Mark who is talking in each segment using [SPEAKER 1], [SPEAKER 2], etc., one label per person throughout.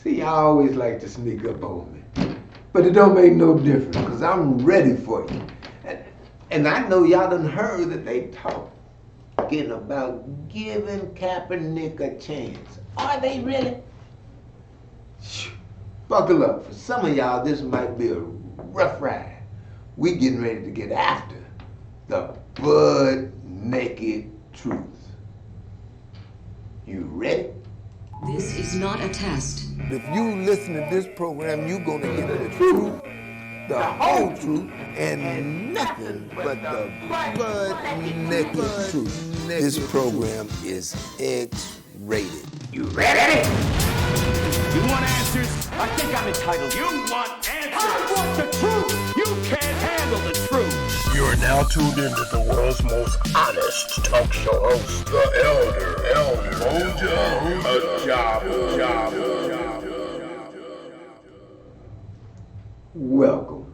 [SPEAKER 1] See, I always like to sneak up on me. But it don't make no difference, because I'm ready for you. And I know y'all done heard that they talking about giving Kaepernick a chance. Are they really? Shh. Buckle up. For some of y'all, this might be a rough ride. We getting ready to get after the butt naked truth. You ready?
[SPEAKER 2] This is not a test.
[SPEAKER 1] If you listen to this program, you're going to get the truth, the whole truth, and nothing but the butt-naked truth. This program is X-rated. You ready?
[SPEAKER 3] You want answers? I think I'm entitled. You want answers? I want the truth! You can't handle the truth!
[SPEAKER 4] You are now tuned into the world's most honest talk show host, the Elder Mmoja, Ajabu.
[SPEAKER 1] Welcome.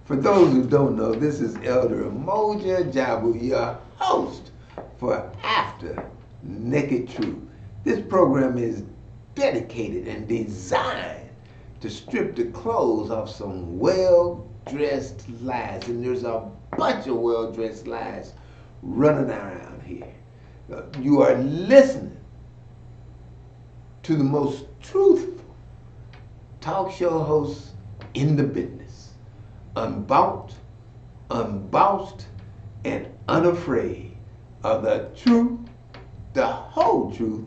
[SPEAKER 1] For those who don't know, this is Elder Mmoja, Ajabu, your host for After Naked Truth. This program is dedicated and designed to strip the clothes off some well-dressed lies. And there's a bunch of well-dressed lies running around here. You are listening to the most truthful talk show hosts in the business. Unbought, unbossed, and unafraid of the truth, the whole truth,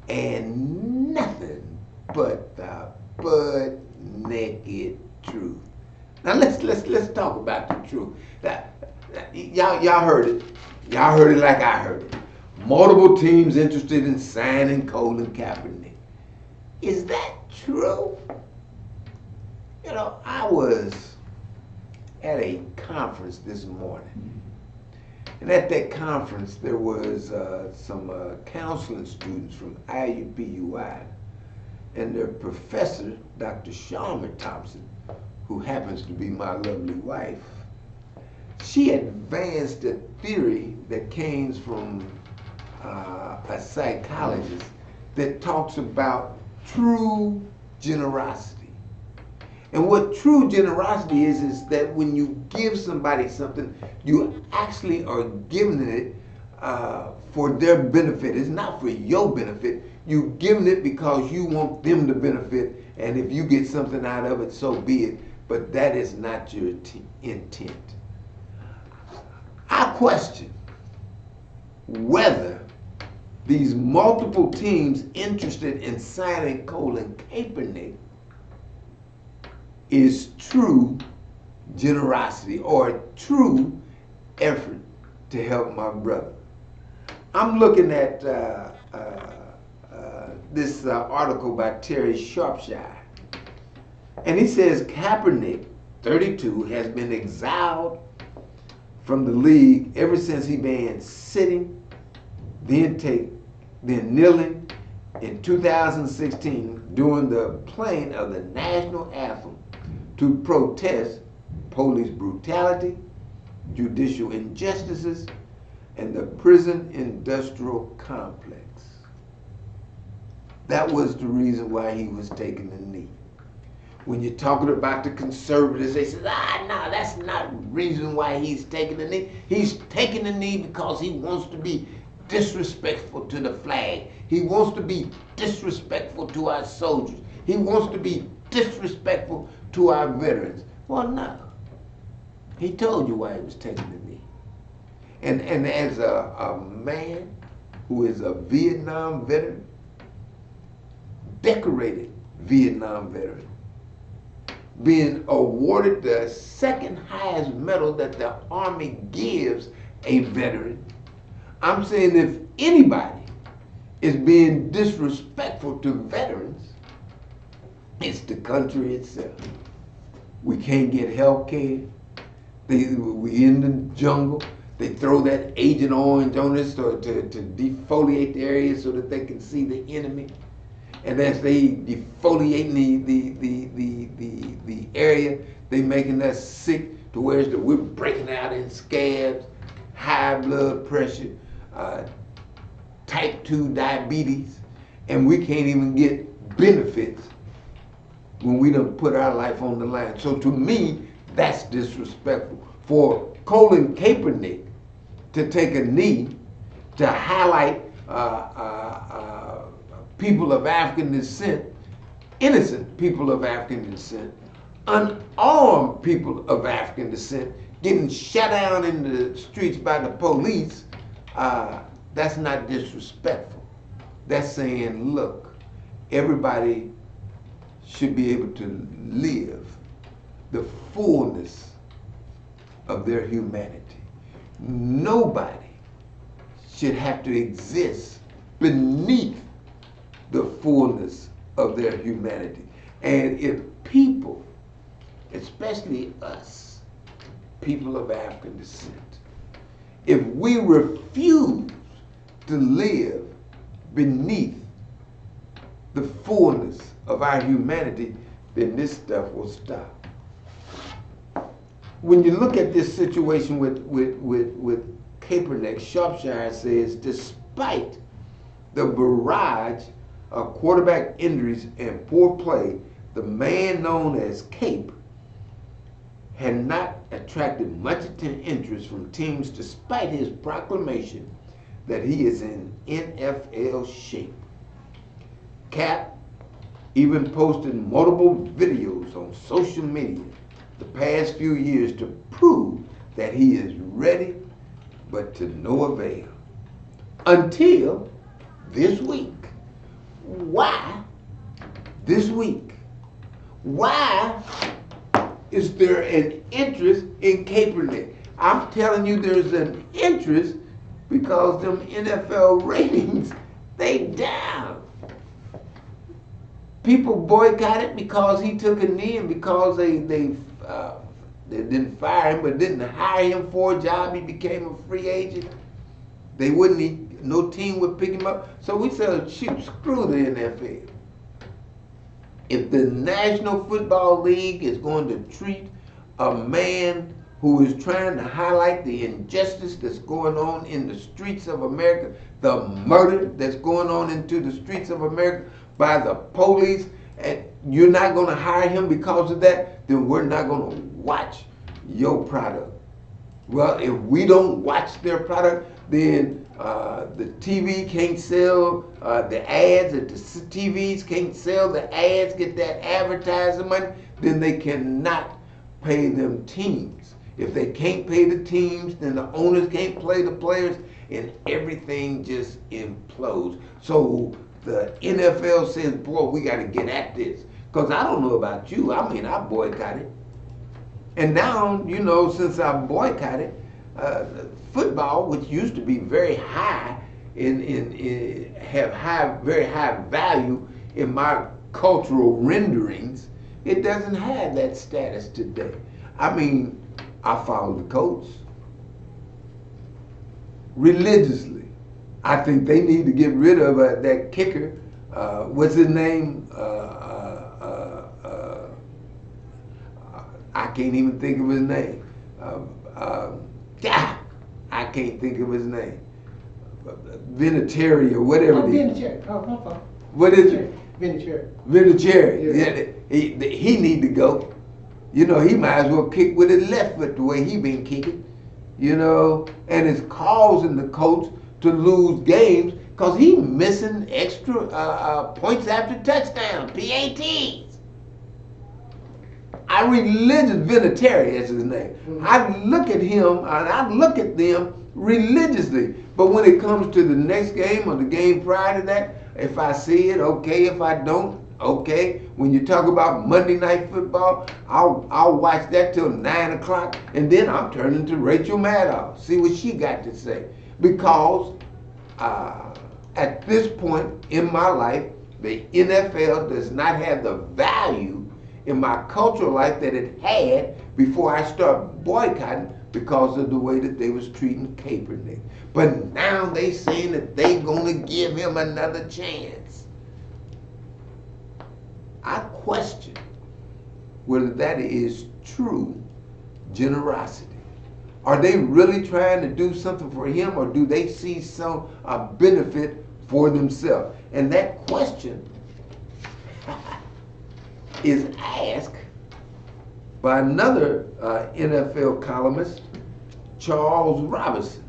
[SPEAKER 1] and nothing but the butt naked truth. Now let's talk about the truth. Y'all heard it. Y'all heard it like I heard it. Multiple teams interested in signing Colin Kaepernick. Is that true? You know, I was at a conference this morning. And at that conference, there was some counseling students from IUPUI, and their professor, Dr. Sharma Thompson, who happens to be my lovely wife, she advanced a theory that came from a psychologist that talks about true generosity. And what true generosity is that when you give somebody something, you actually are giving it for their benefit. It's not for your benefit. You're giving it because you want them to benefit, and if you get something out of it, so be it. But that is not your intent. I question whether these multiple teams interested in signing Colin Kaepernick is true generosity or true effort to help my brother. I'm looking at this article by Terry Sharpshire, and he says Kaepernick, 32, has been exiled from the league ever since he began sitting, then kneeling in 2016 during the playing of the national anthem to protest police brutality, judicial injustices, and the prison industrial complex. That was the reason why he was taking the knee. When you're talking about the conservatives, they say, no, that's not the reason why he's taking the knee. He's taking the knee because he wants to be disrespectful to the flag. He wants to be disrespectful to our soldiers. He wants to be disrespectful to our veterans. Well, no. He told you why he was taking the knee. And as a man who is a Vietnam veteran, decorated Vietnam veteran, being awarded the second highest medal that the Army gives a veteran, I'm saying if anybody is being disrespectful to veterans, it's the country itself. We can't get health care. We in the jungle. They throw that Agent Orange on us to defoliate the area so that they can see the enemy. And as they defoliating the area, they making us sick to where we're breaking out in scabs, high blood pressure, type 2 diabetes, and we can't even get benefits when we done put our life on the line. So to me, that's disrespectful. For Colin Kaepernick to take a knee to highlight people of African descent, innocent people of African descent, unarmed people of African descent getting shut down in the streets by the police, that's not disrespectful. That's saying, look, everybody should be able to live the fullness of their humanity. Nobody should have to exist beneath the fullness of their humanity. And if people, especially us, people of African descent, if we refuse to live beneath the fullness of our humanity, then this stuff will stop. When you look at this situation with Kaepernick, Shropshire says, despite the barrage of quarterback injuries and poor play, the man known as Cape had not attracted much interest from teams despite his proclamation that he is in NFL shape. Cap even posted multiple videos on social media the past few years to prove that he is ready, but to no avail. Until this week. Why this week? Why is there an interest in Kaepernick? I'm telling you there's an interest because them NFL ratings, they down. People boycotted because he took a knee and because they didn't fire him but didn't hire him for a job. He became a free agent. They wouldn't, no team would pick him up. So we said, shoot, screw the NFL. If the National Football League is going to treat a man who is trying to highlight the injustice that's going on in the streets of America, the murder that's going on into the streets of America by the police, and you're not going to hire him because of that, then we're not going to watch your product. Well, if we don't watch their product, then the TV can't sell the ads. If the TVs can't sell the ads, get that advertising money, then they cannot pay them teams. If they can't pay the teams, then the owners can't play the players, and everything just implodes. So the NFL says, boy, we got to get at this. Because I don't know about you. I mean, I boycotted. And now, you know, since I boycotted, football, which used to be very high very high value in my cultural renderings, it doesn't have that status today. I mean, I follow the Colts religiously. I think they need to get rid of that kicker. What's his name? I can't even think of his name. I can't think of his name. Vinatieri or whatever.
[SPEAKER 5] Oh, Vinatieri. Oh, my fault.
[SPEAKER 1] What is it?
[SPEAKER 5] Vinatieri.
[SPEAKER 1] Vinatieri.
[SPEAKER 5] Yeah.
[SPEAKER 1] He need to go. You know, he might as well kick with his left foot the way he been kicking. You know, and it's causing the coach to lose games because he missing extra points after touchdown, PATs. I religious Vinatieri is his name. Mm-hmm. I look at him and I look at them religiously. But when it comes to the next game or the game prior to that, if I see it, okay. If I don't, okay. When you talk about Monday Night Football, I'll watch that till 9 o'clock, and then I'm turning to Rachel Maddow, see what she got to say. Because at this point in my life, the NFL does not have the value in my cultural life that it had before I started boycotting because of the way that they was treating Kaepernick. But now they saying that they gonna give him another chance. I question whether that is true generosity. Are they really trying to do something for him, or do they see some benefit for themselves? And that question is asked by another NFL columnist, Charles Robinson.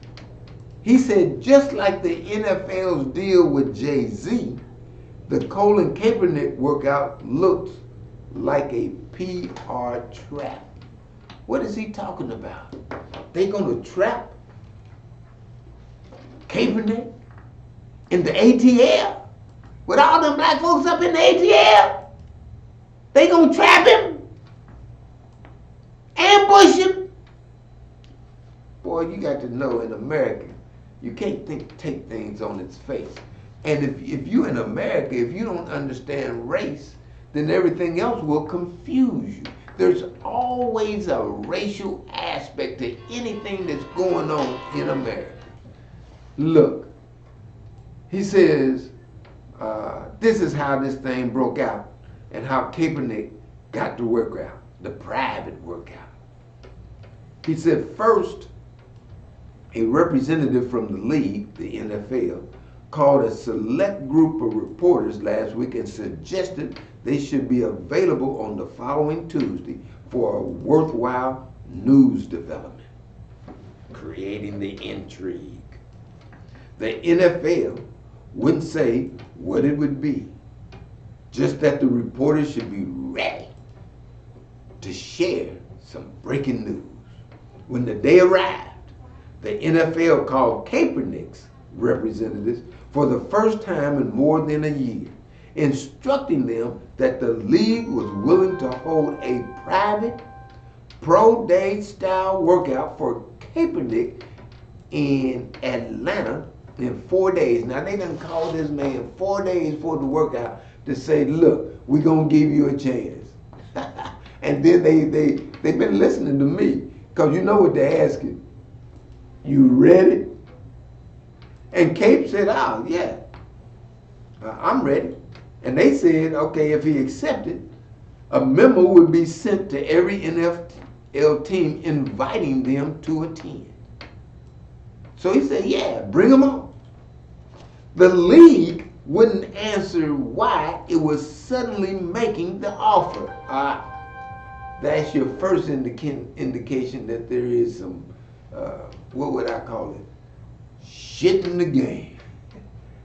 [SPEAKER 1] He said, just like the NFL's deal with Jay-Z, the Colin Kaepernick workout looks like a PR trap. What is he talking about? They gonna trap Kaepernick in the ATL with all them black folks up in the ATL? They gonna trap him, ambush him. Boy, you got to know, in America, you can't take things on its face. And if you in America, if you don't understand race, then everything else will confuse you. There's always a racial aspect to anything that's going on in America. Look, he says, this is how this thing broke out and how Kaepernick got the workout, the private workout. He said, first, a representative from the league, the NFL, called a select group of reporters last week and suggested they should be available on the following Tuesday for a worthwhile news development, creating the intrigue. The NFL wouldn't say what it would be, just that the reporters should be ready to share some breaking news. When the day arrived, the NFL called Kaepernick's representatives for the first time in more than a year, instructing them that the league was willing to hold a private pro-day style workout for Kaepernick in Atlanta in 4 days. Now they done called this man 4 days for the workout to say, look, we're gonna give you a chance. And then they've been listening to me, because you know what they're asking. You ready? And Cape said, oh, yeah, I'm ready. And they said, okay, if he accepted, a memo would be sent to every NFL team inviting them to attend. So he said, yeah, bring them on. The league wouldn't answer why it was suddenly making the offer. That's your first indication that there is some, what would I call it? Shit in the game.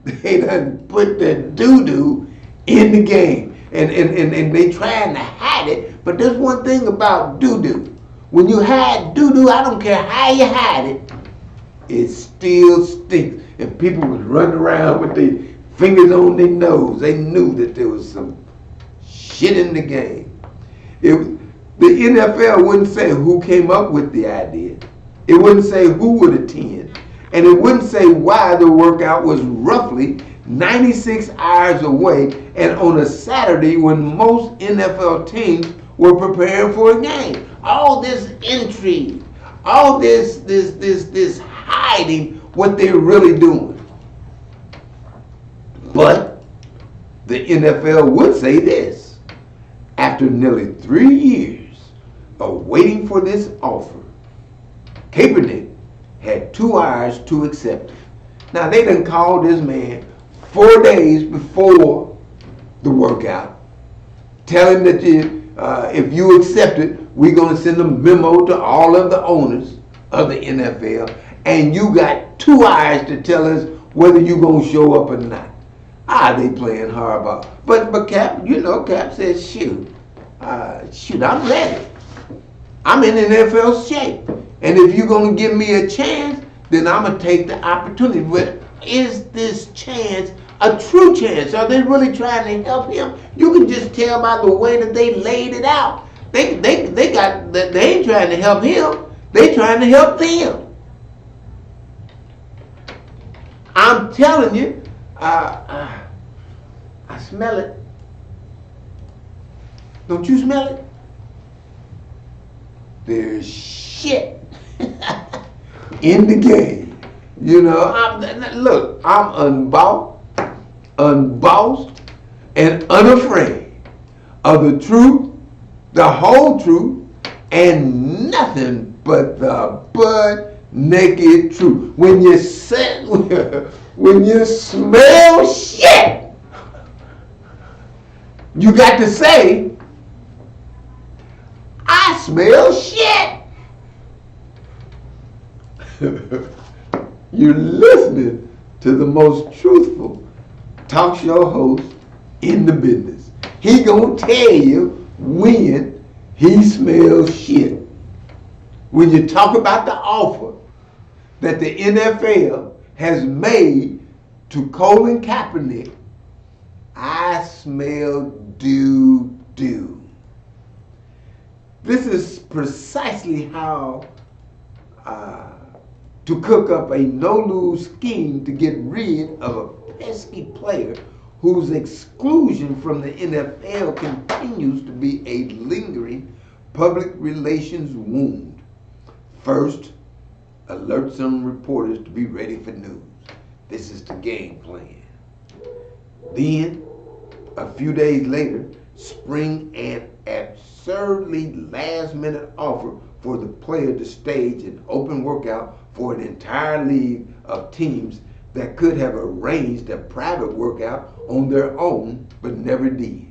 [SPEAKER 1] They done put the doo-doo in the game. And they trying to hide it. But there's one thing about doo-doo. When you hide doo-doo, I don't care how you hide it, it still stinks. And people was running around with their fingers on their nose. They knew that there was some shit in the game. The NFL wouldn't say who came up with the idea. It wouldn't say who would attend. And it wouldn't say why the workout was roughly 96 hours away and on a Saturday when most NFL teams were preparing for a game. All this intrigue, all this hiding what they're really doing. But the NFL would say this. After nearly 3 years of waiting for this offer, Kaepernick had 2 hours to accept it. Now they done called this man 4 days before the workout, tell him that if you accept it, we're going to send a memo to all of the owners of the NFL, and you got 2 hours to tell us whether you're going to show up or not. They playing hardball. But Cap, Cap says, shoot, I'm ready. I'm in NFL shape. And if you're going to give me a chance, then I'm going to take the opportunity. But is this chance a true chance? Are they really trying to help him? You can just tell by the way that they laid it out. They ain't trying to help him. They trying to help them. I'm telling you, I smell it. Don't you smell it? There's shit in the game. Look, I'm unbossed, and unafraid of the truth, the whole truth, and nothing but the butt naked truth. When you smell shit, you got to say, smell shit. You're listening to the most truthful talk show host in the business. He gonna tell you when he smells shit. When you talk about the offer that the NFL has made to Colin Kaepernick, I smell doo-doo. This is precisely how to cook up a no-lose scheme to get rid of a pesky player whose exclusion from the NFL continues to be a lingering public relations wound. First, alert some reporters to be ready for news. This is the game plan. Then, a few days later, spring an absurdly last-minute offer for the player to stage an open workout for an entire league of teams that could have arranged a private workout on their own, but never did.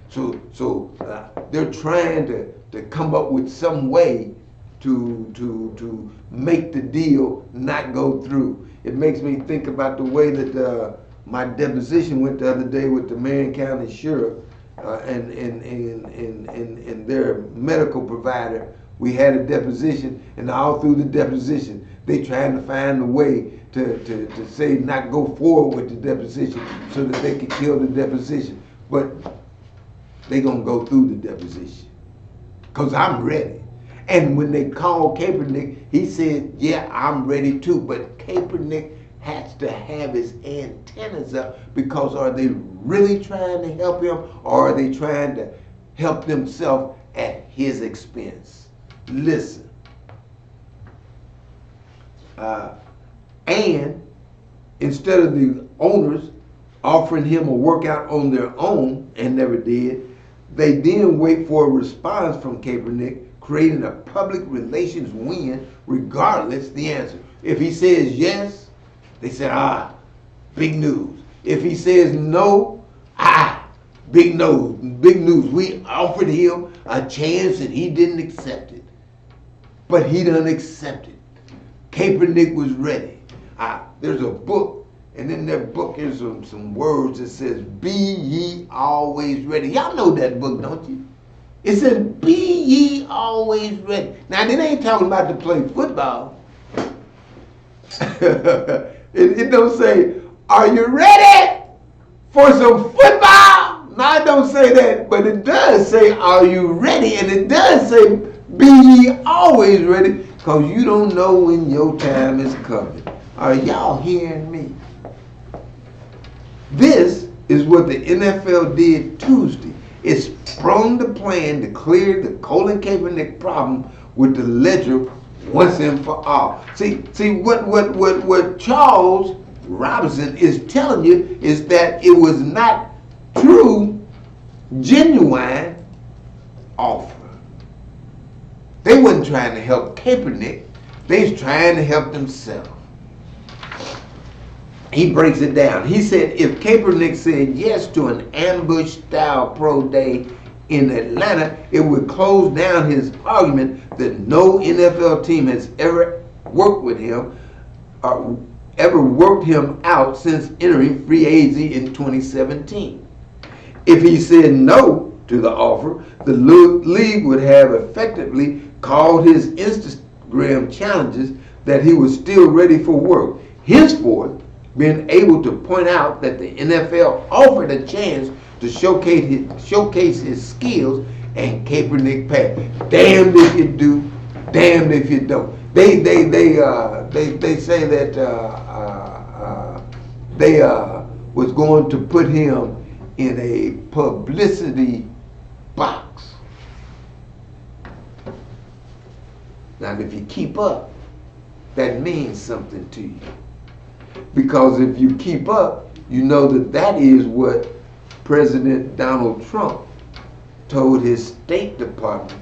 [SPEAKER 1] So they're trying to come up with some way to make the deal not go through. It makes me think about the way that my deposition went the other day with the Marion County Sheriff and their medical provider. We had a deposition, and all through the deposition, they trying to find a way to say not go forward with the deposition so that they could kill the deposition. But they gonna go through the deposition, because I'm ready. And when they called Kaepernick, he said, yeah, I'm ready too. But Kaepernick has to have his antennas up, because are they really trying to help him, or are they trying to help themselves at his expense? Listen. And instead of the owners offering him a workout on their own and never did, they then wait for a response from Kaepernick, creating a public relations win regardless the answer. If he says yes, they say, big news. If he says no, big news, big news. We offered him a chance and he didn't accept it. But he done accepted. Kaepernick was ready. There's a book, and in that book there's some words that says, be ye always ready. Y'all know that book, don't you? It says, be ye always ready. Now, they ain't talking about to play football. it don't say, are you ready for some football? No, it don't say that, but it does say, are you ready? And it does say, be ye always ready, because you don't know when your time is coming. Are y'all hearing me? This is what the NFL did Tuesday. It sprung the plan to clear the Colin Kaepernick problem with the ledger once and for all. See what Charles Robinson is telling you is that it was not true, genuine offer. They wasn't trying to help Kaepernick. They was trying to help themselves. He breaks it down. He said if Kaepernick said yes to an ambush-style pro day in Atlanta, it would close down his argument that no NFL team has ever worked with him or ever worked him out since entering free agency in 2017. If he said no to the offer, the league would have effectively called his Instagram challenges that he was still ready for work. Henceforth, being able to point out that the NFL offered a chance to showcase his skills, and Kaepernick passed. Damned if you do, damned if you don't. They say that they was going to put him in a publicity box. Now, if you keep up, that means something to you. Because if you keep up, you know that is what President Donald Trump told his State Department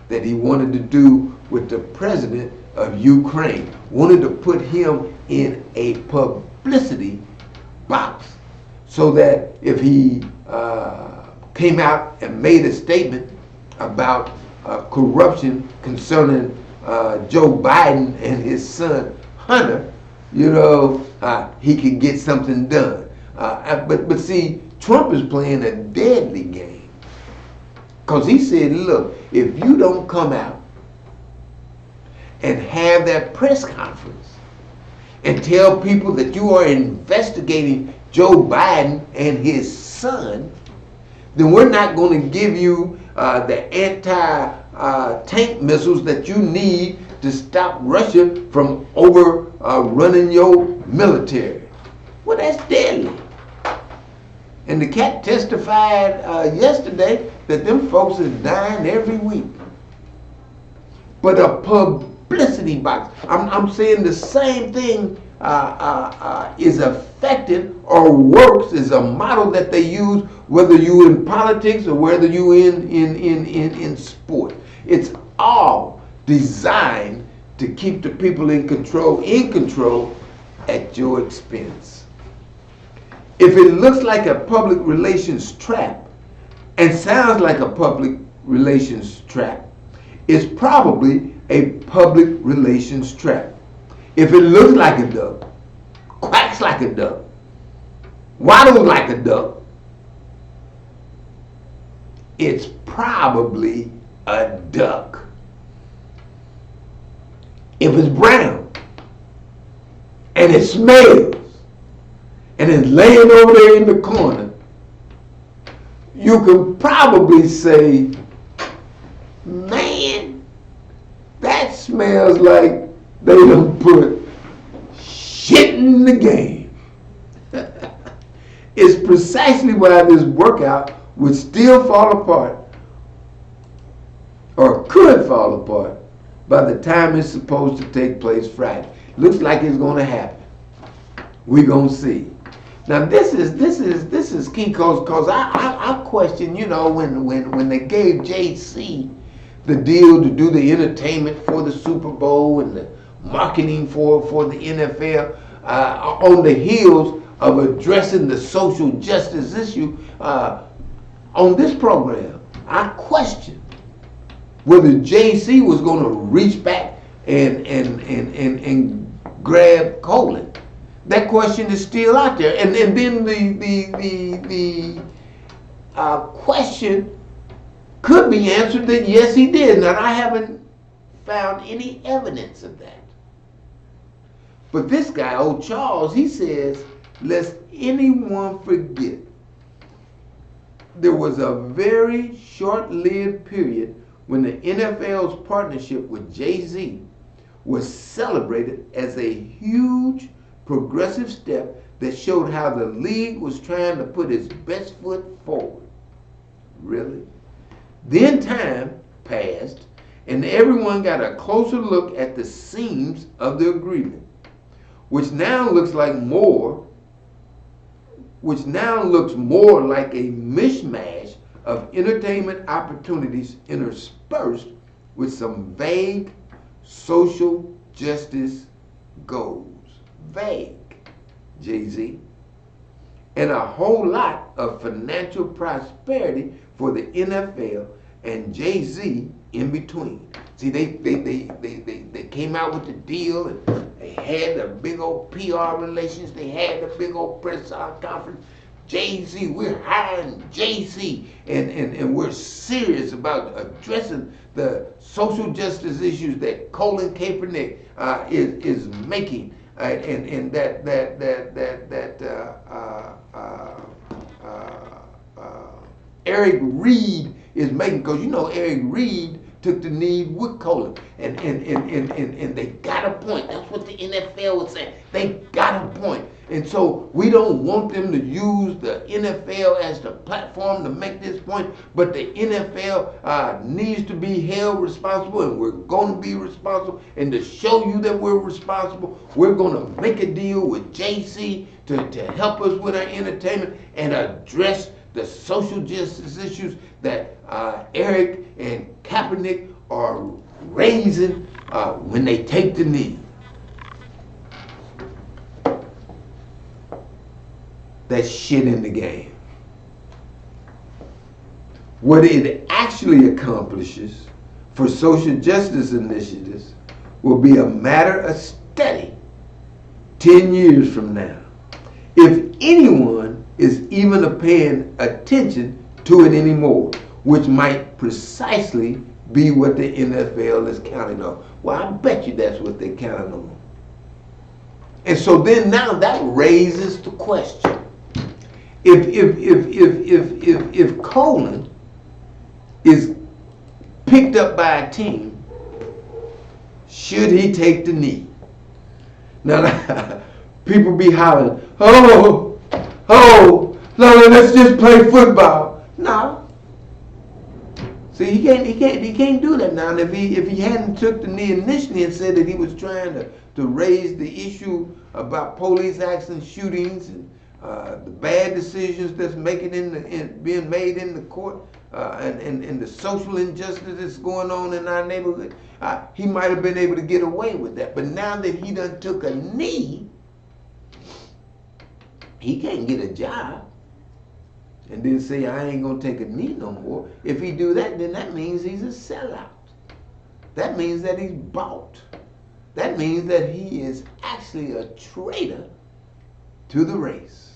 [SPEAKER 1] that he wanted to do with the president of Ukraine. Wanted to put him in a publicity box so that if he came out and made a statement about corruption concerning Joe Biden and his son Hunter, he can get something done. But see, Trump is playing a deadly game. Because he said, look, if you don't come out and have that press conference and tell people that you are investigating Joe Biden and his son, then we're not going to give you the anti-tank missiles that you need to stop Russia from overrunning your military. Well, that's deadly. And the cat testified yesterday that them folks is dying every week. But a publicity box. I'm saying the same thing is effective or works is a model that they use whether you in politics or whether you in sport. It's all designed to keep the people in control at your expense. If it looks like a public relations trap and sounds like a public relations trap, it's probably a public relations trap. If it looks like a duck, quacks like a duck, waddles like a duck, it's probably a duck. If it's brown and it smells and it's laying over there in the corner, you can probably say, man, that smells like they done put shit in the game. It's precisely why this workout would still fall apart or could fall apart by the time it's supposed to take place Friday. Looks like it's going to happen. We're going to see. Now this is key because I question, when they gave JC the deal to do the entertainment for the Super Bowl and the marketing for the NFL on the heels of addressing the social justice issue on this program. I question whether JC was going to reach back and grab Colin. That question is still out there, and then the question could be answered that yes, he did. Now I haven't found any evidence of that. But this guy, old Charles, he says, lest anyone forget, there was a very short-lived period when the NFL's partnership with Jay-Z was celebrated as a huge progressive step that showed how the league was trying to put its best foot forward. Really? Then time passed and everyone got a closer look at the seams of the agreement, which now looks more like a mishmash of entertainment opportunities interspersed with some vague social justice goals. Vague, Jay-Z. And a whole lot of financial prosperity for the NFL and Jay-Z in between. See, they came out with the deal and they had the big old PR relations, they had the big old press conference. Jay-Z, we're hiring Jay-Z, and we're serious about addressing the social justice issues that Colin Kaepernick is making, and that Eric Reed is making, because Eric Reed took the knee with Colin, and they got a point. That's what the NFL was saying. They got a point. And so we don't want them to use the NFL as the platform to make this point, but the NFL needs to be held responsible, and we're going to be responsible. And to show you that we're responsible, we're going to make a deal with JC to help us with our entertainment and address the social justice issues that Eric and Kaepernick are raising when they take the knee. That's shit in the game. What it actually accomplishes for social justice initiatives will be a matter of study 10 years from now, if anyone is even paying attention to it anymore, which might precisely be what the NFL is counting on. Well, I bet you that's what they're counting on. And so then now that raises the question. If Colin is picked up by a team, should he take the knee? Now, people be hollering, no, let's just play football. No. See, he can't do that now. And if he hadn't took the knee initially and said that he was trying to raise the issue about police accident shootings and the bad decisions that's being made in the court, and the social injustice that's going on in our neighborhood, he might have been able to get away with that. But now that he done took a knee, he can't get a job and then say, I ain't gonna take a knee no more. If he do that, then that means he's a sellout. That means that he's bought. That means that he is actually a traitor to the race.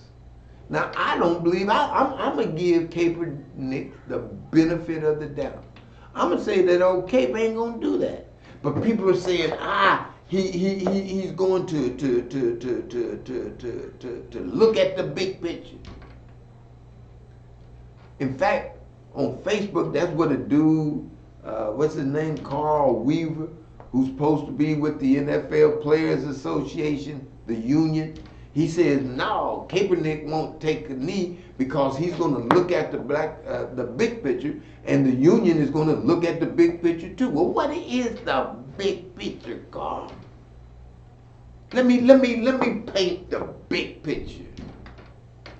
[SPEAKER 1] Now, I don't believe, I'm going to give Kaepernick the benefit of the doubt. I'm going to say that old Cape ain't going to do that. But people are saying, he's going to look at the big picture. In fact, on Facebook, that's what a dude, what's his name, Carl Weaver, who's supposed to be with the NFL Players Association, the union. He says, no, Kaepernick won't take a knee because he's going to look at the big picture, and the union is going to look at the big picture too. Well, what is the big picture, Carl? Let me paint the big picture.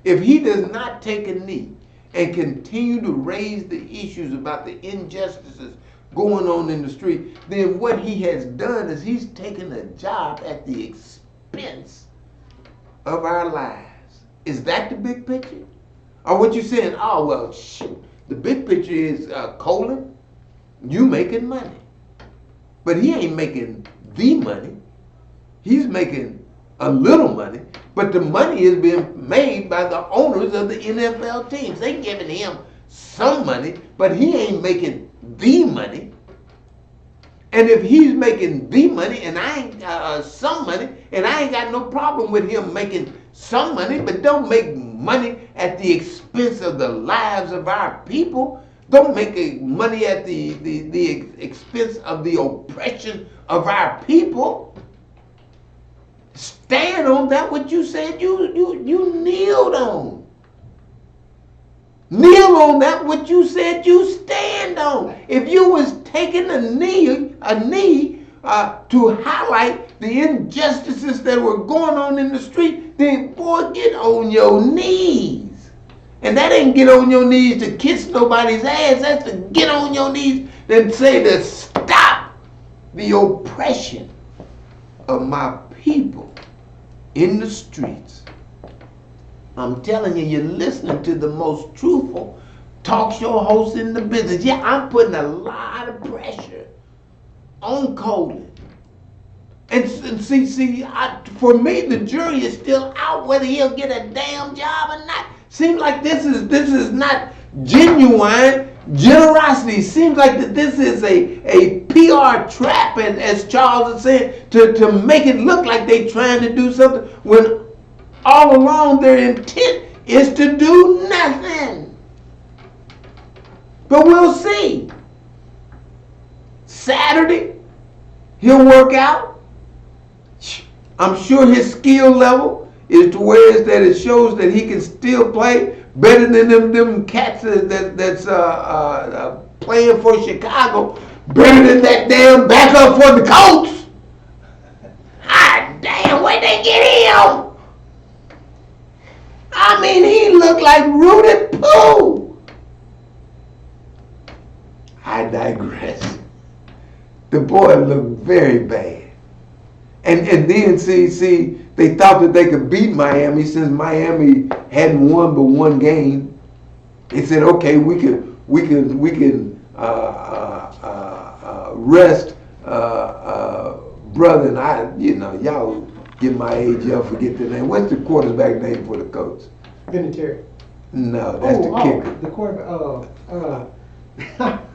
[SPEAKER 1] If he does not take a knee and continue to raise the issues about the injustices going on in the street, then what he has done is he's taken a job at the expense of our lives. Is that the big picture? Or what you saying, oh, well, shoot, the big picture is, Colin, you making money. But he ain't making the money. He's making a little money, but the money is being made by the owners of the NFL teams. They giving him some money, but he ain't making the money. And if he's making the money and I ain't some money, and I ain't got no problem with him making some money, but don't make money at the expense of the lives of our people. Don't make money at the expense of the oppression of our people. Stand on that what you said you kneeled on. Kneel on that what you said you stand on. If you was taking a knee to highlight the injustices that were going on in the street, then boy, get on your knees. And that ain't get on your knees to kiss nobody's ass. That's to get on your knees and say to stop the oppression of my people in the streets. I'm telling you, you're listening to the most truthful talk show host in the business. Yeah, I'm putting a lot of pressure on Colin. And see, for me, the jury is still out whether he'll get a damn job or not. Seems like this is not genuine generosity. Seems like that this is a PR trap, as Charles is saying, to make it look like they're trying to do something when all along their intent is to do nothing. But we'll see. Saturday, he'll work out. I'm sure his skill level is to where that it shows that he can still play better than them cats that's playing for Chicago, better than that damn backup for the Colts. Ah, damn, where'd they get him? I mean, he looked like Rudy Poo. I digress. The boy looked very bad. And then see, they thought that they could beat Miami since Miami hadn't won but one game. They said, okay, we can rest brother, and y'all get my age, y'all forget the name. What's the quarterback name for the coach?
[SPEAKER 5] Vinatieri.
[SPEAKER 1] No, that's the kicker.
[SPEAKER 5] The quarterback.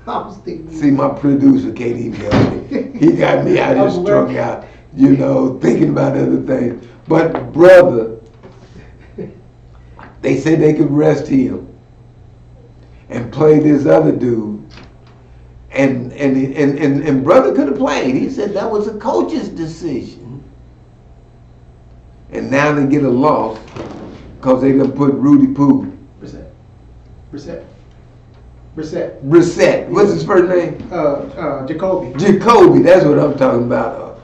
[SPEAKER 5] I was thinking.
[SPEAKER 1] See, my producer can't even help me. He got me out here strung out, thinking about other things. But brother, they said they could rest him and play this other dude. And brother could have played. He said that was a coach's decision. And now they get a loss because they done put Rudy Poo. Brissett. What's his first name?
[SPEAKER 5] Jacoby.
[SPEAKER 1] Jacoby, that's what I'm talking about.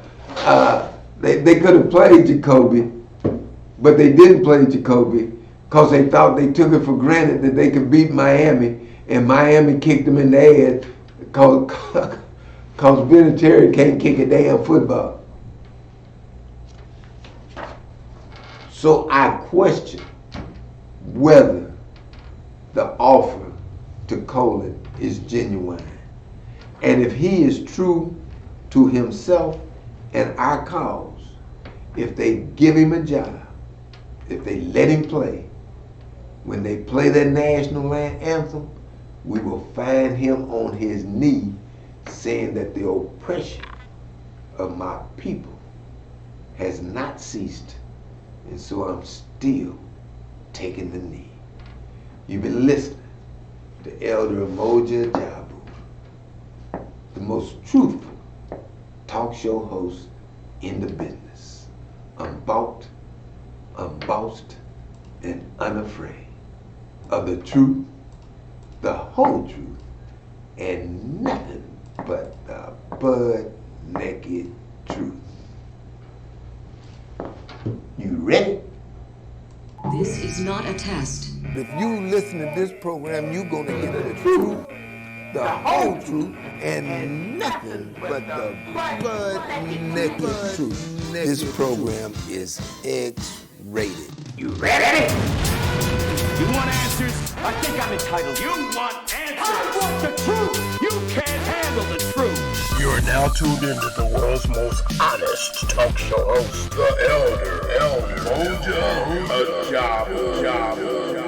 [SPEAKER 1] They could have played Jacoby, but they didn't play Jacoby because they thought they took it for granted that they could beat Miami, and Miami kicked them in the ass because Vinatieri can't kick a damn football. So I question whether the offer to Colin is genuine. And if he is true to himself and our cause, if they give him a job, if they let him play, when they play that national anthem, we will find him on his knee saying that the oppression of my people has not ceased, and so I'm still taking the knee. You've been listening to Elder Mmoja Ajabu, the most truthful talk show host in the business. Unbought, unbossed, and unafraid of the truth, the whole truth, and nothing but the butt-naked truth. You ready?
[SPEAKER 2] This is not a test.
[SPEAKER 1] If you listen to this program, you're going to get the truth, the whole truth, and nothing but the butt-naked truth. This program is X-rated.
[SPEAKER 3] You ready? You want answers? I think I'm entitled. You want answers? I want the truth! You can't handle the truth!
[SPEAKER 4] You are now tuned into the world's most honest talk show host, the Elder Mmoja Ajabu.